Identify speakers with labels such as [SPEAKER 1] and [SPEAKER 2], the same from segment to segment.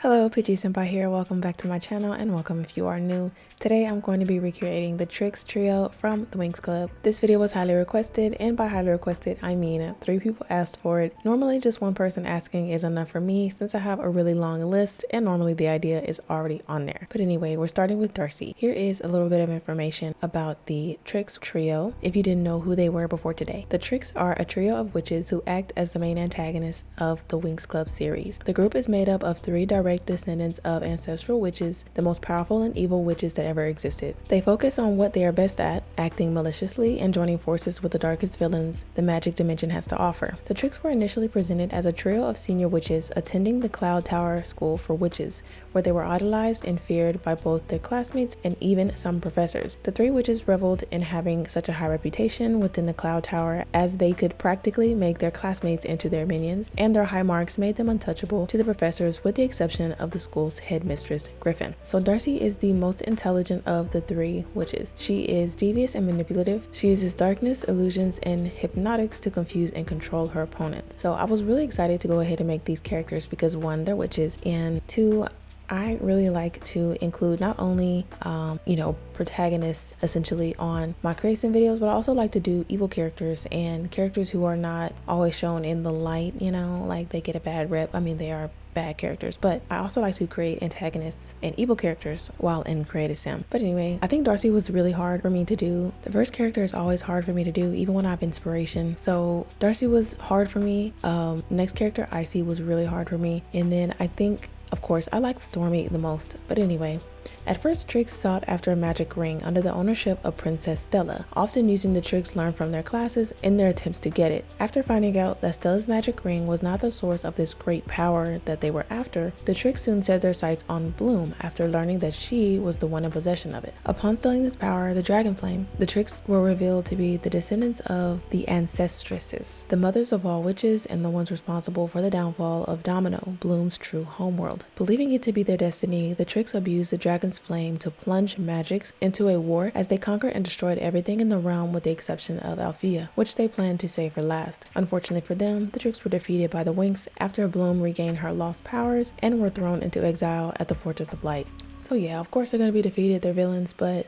[SPEAKER 1] Hello, Pidgey Senpai here. Welcome back to my channel and welcome if you are new. Today I'm going to be recreating the Trix Trio from the Winx Club. This video was highly requested, and by highly requested I mean 3 people asked for it. Normally just one person asking is enough for me since I have a really long list and normally the idea is already on there. But anyway, we're starting with Darcy. Here is a little bit of information about the Trix Trio if you didn't know who they were before today. The Trix are a trio of witches who act as the main antagonists of the Winx Club series. The group is made up of 3 direct descendants of ancestral witches, the most powerful and evil witches that ever existed. They focus on what they are best at, acting maliciously and joining forces with the darkest villains the magic dimension has to offer. The Trix were initially presented as a trio of senior witches attending the Cloud Tower School for Witches, where they were idolized and feared by both their classmates and even some professors. The 3 witches reveled in having such a high reputation within the Cloud Tower as they could practically make their classmates into their minions, and their high marks made them untouchable to the professors with the exception of the school's headmistress, Griffin. So Darcy is the most intelligent of the 3 witches. She is devious and manipulative. She uses darkness, illusions, and hypnotics to confuse and control her opponents. So I was really excited to go ahead and make these characters because 1, they're witches, and 2, I really like to include not only, protagonists essentially on my creation videos, but I also like to do evil characters and characters who are not always shown in the light, like they get a bad rep. I mean, they are bad characters, but I also like to create antagonists and evil characters while in Creative Sim. But anyway, I think Darcy was really hard for me to do. The first character is always hard for me to do, even when I have inspiration. So Darcy was hard for me. Next character, Icy, was really hard for me. And then I think, of course, I like Stormy the most. But anyway, at first, Trix sought after a magic ring under the ownership of Princess Stella, often using the tricks learned from their classes in their attempts to get it. After finding out that Stella's magic ring was not the source of this great power that they were after, the Trix soon set their sights on Bloom after learning that she was the one in possession of it. Upon stealing this power, the Dragon Flame, the Trix were revealed to be the descendants of the ancestresses, the mothers of all witches and the ones responsible for the downfall of Domino, Bloom's true homeworld. Believing it to be their destiny, the Trix abused the Dragon's Flame to plunge magics into a war as they conquered and destroyed everything in the realm with the exception of Althea, which they planned to save for last. Unfortunately for them, the Trix were defeated by the Winx after Bloom regained her lost powers and were thrown into exile at the Fortress of Light. So yeah, of course they're going to be defeated, they're villains, but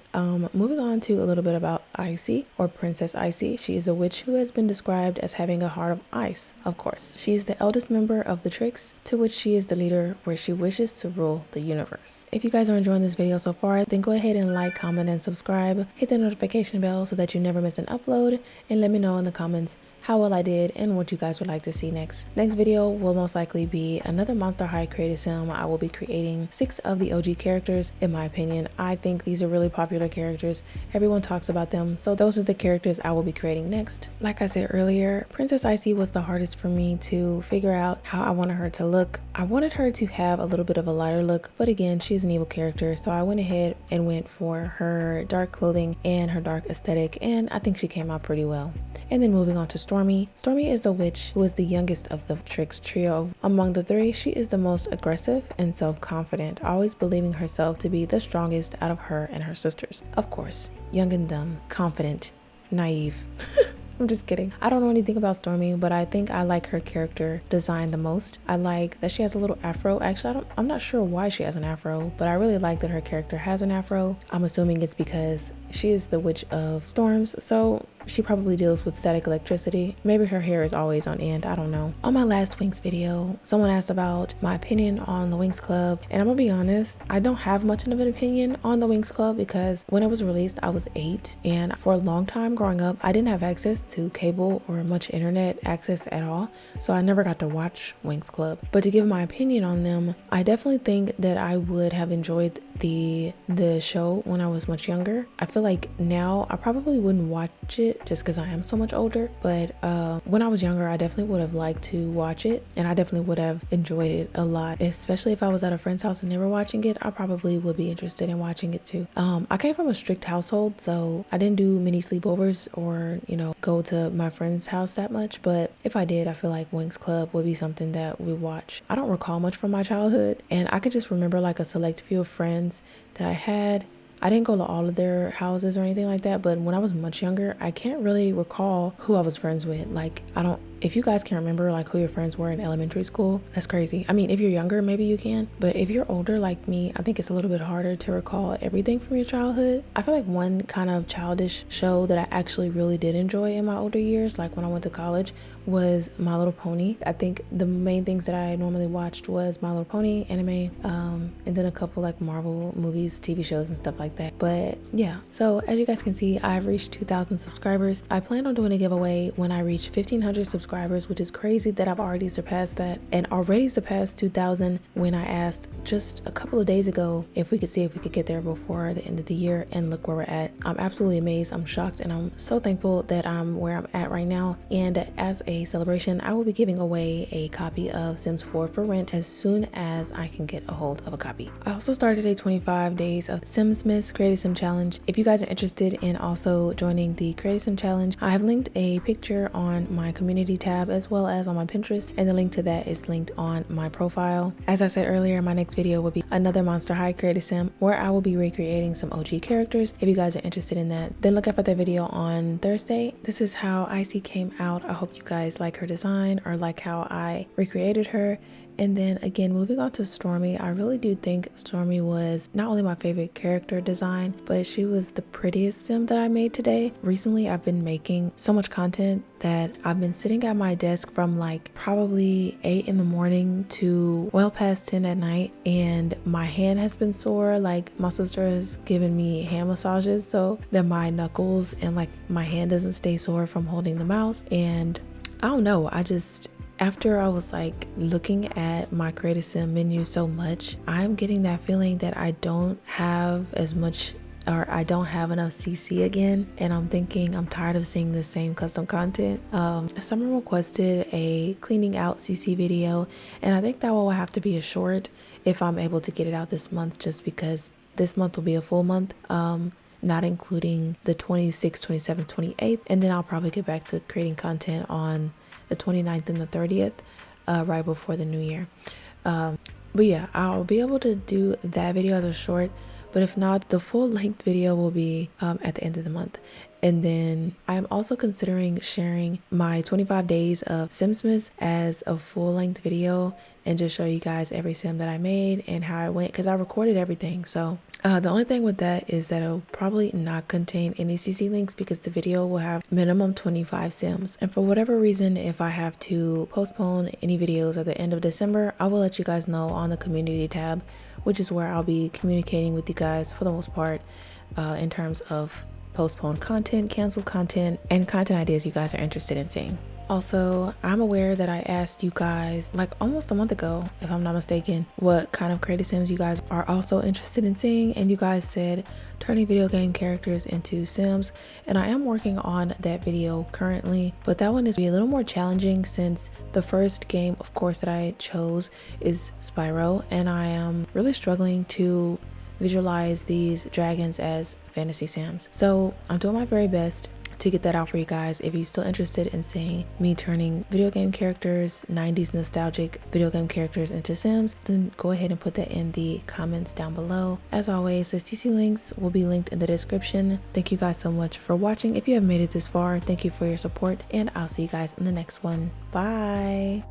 [SPEAKER 1] moving on to a little bit about Icy, or Princess Icy. She is a witch who has been described as having a heart of ice, of course. She is the eldest member of the Trix, to which she is the leader where she wishes to rule the universe. If you guys are enjoying this video so far, then go ahead and like, comment, and subscribe. Hit the notification bell so that you never miss an upload, and let me know in the comments how well I did and what you guys would like to see next. Next video will most likely be another Monster High Creative Sim. I will be creating 6 of the OG characters. In my opinion, I think these are really popular characters. Everyone talks about them, so those are the characters I will be creating next. Like I said earlier, Princess Icy was the hardest for me to figure out how I wanted her to look. I wanted her to have a little bit of a lighter look, but again, she's an evil character, so I went ahead and went for her dark clothing and her dark aesthetic, and I think she came out pretty well. And then moving on to Stormy. Stormy is a witch who is the youngest of the Trix Trio. Among the 3, she is the most aggressive and self-confident, always believing herself to be the strongest out of her and her sisters. Of course, young and dumb, confident, naive. I'm just kidding. I don't know anything about Stormy, but I think I like her character design the most. I like that she has a little afro. Actually, I'm not sure why she has an afro, but I really like that her character has an afro. I'm assuming it's because she is the witch of storms, so she probably deals with static electricity. Maybe her hair is always on end, I don't know. On my last Winx video, someone asked about my opinion on the Winx Club, and I'm gonna be honest, I don't have much of an opinion on the Winx Club because when it was released, I was 8, and for a long time growing up, I didn't have access to cable or much internet access at all, so I never got to watch Winx Club. But to give my opinion on them, I definitely think that I would have enjoyed the show when I was much younger. I feel like now I probably wouldn't watch it just because I am so much older, but when I was younger, I definitely would have liked to watch it, and I definitely would have enjoyed it a lot, especially if I was at a friend's house and they were watching it. I probably would be interested in watching it too. I came from a strict household, so I didn't do many sleepovers or go to my friend's house that much, but if I did, I feel like Winx Club would be something that we watch. I don't recall much from my childhood, and I could just remember like a select few of friends that I had. I didn't go to all of their houses or anything like that, but when I was much younger, I can't really recall who I was friends with. Like, I don't if you guys can remember like who your friends were in elementary school, that's crazy. I mean, if you're younger, maybe you can, but if you're older like me, I think it's a little bit harder to recall everything from your childhood. I feel like one kind of childish show that I actually really did enjoy in my older years, like when I went to college, was My Little Pony. I think the main things that I normally watched was My Little Pony, anime, and then a couple like Marvel movies, TV shows and stuff like that. But yeah, so as you guys can see, I've reached 2,000 subscribers. I plan on doing a giveaway when I reach 1,500 subscribers, which is crazy that I've already surpassed that, and already surpassed 2,000 when I asked just a couple of days ago if we could see if we could get there before the end of the year, and look where we're at. I'm absolutely amazed, I'm shocked, and I'm so thankful that I'm where I'm at right now. And as a celebration, I will be giving away a copy of Sims 4 for rent as soon as I can get a hold of a copy. I also started a 25 days of Simsmas Creative Sim Challenge. If you guys are interested in also joining the Creative Sim Challenge, I have linked a picture on my community tab as well as on my Pinterest, and the link to that is linked on my profile. As I said earlier, my next video will be another Monster High Creative Sim where I will be recreating some OG characters. If you guys are interested in that, then look out for that video on Thursday. This is how Icy came out. I hope you guys like her design or like how I recreated her. And then again, moving on to Stormy, I really do think Stormy was not only my favorite character design, but she was the prettiest sim that I made today. Recently, I've been making so much content that I've been sitting at my desk from like probably 8 in the morning to well past 10 at night, and my hand has been sore. Like my sister has given me hand massages so that my knuckles and like my hand doesn't stay sore from holding the mouse. And I don't know, after I was like looking at my Creative Sim menu so much, I'm getting that feeling that I don't have as much, or I don't have enough CC again, and I'm thinking I'm tired of seeing the same custom content. Someone requested a cleaning out CC video, and I think that will have to be a short if I'm able to get it out this month, just because this month will be a full month, not including the 26th, 27th, 28th, and then I'll probably get back to creating content on the 29th and the 30th, right before the new year. But yeah, I'll be able to do that video as a short, but if not, the full length video will be at the end of the month. And then I'm also considering sharing my 25 days of Simsmas as a full length video and just show you guys every sim that I made and how I went, because I recorded everything. So the only thing with that is that it'll probably not contain any CC links, because the video will have minimum 25 sims. And for whatever reason, if I have to postpone any videos at the end of December, I will let you guys know on the community tab, which is where I'll be communicating with you guys for the most part in terms of postponed content, canceled content, and content ideas you guys are interested in seeing. Also, I'm aware that I asked you guys like almost a month ago, if I'm not mistaken, what kind of creative sims you guys are also interested in seeing, and you guys said turning video game characters into sims, and I am working on that video currently, but that one is a little more challenging since the first game, of course, that I chose is Spyro, and I am really struggling to visualize these dragons as fantasy sims. So I'm doing my very best to get that out for you guys. If you're still interested in seeing me turning video game characters, 90s nostalgic video game characters into sims, then go ahead and put that in the comments down below. As always, the CC links will be linked in the description. Thank you guys so much for watching. If you have made it this far, thank you for your support, and I'll see you guys in the next one. Bye.